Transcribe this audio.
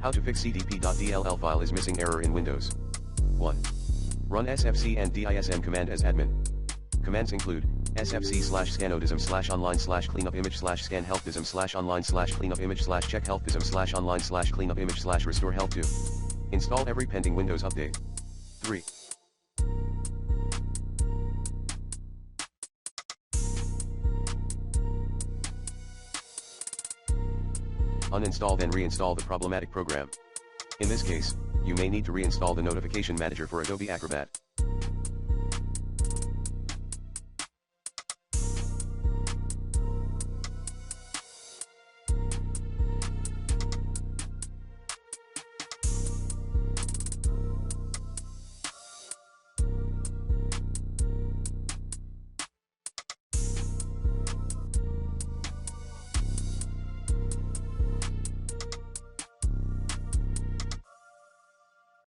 How to fix CDP.dll file is missing error in Windows. 1. Run sfc and dism command as admin. Commands include sfc/scanodism/online/cleanupimage/scan-help-dism/online/cleanupimage/restore-help to. Install every pending Windows update. 3. Uninstall then reinstall the problematic program. In this case, you may need to reinstall the notification manager for Adobe Acrobat.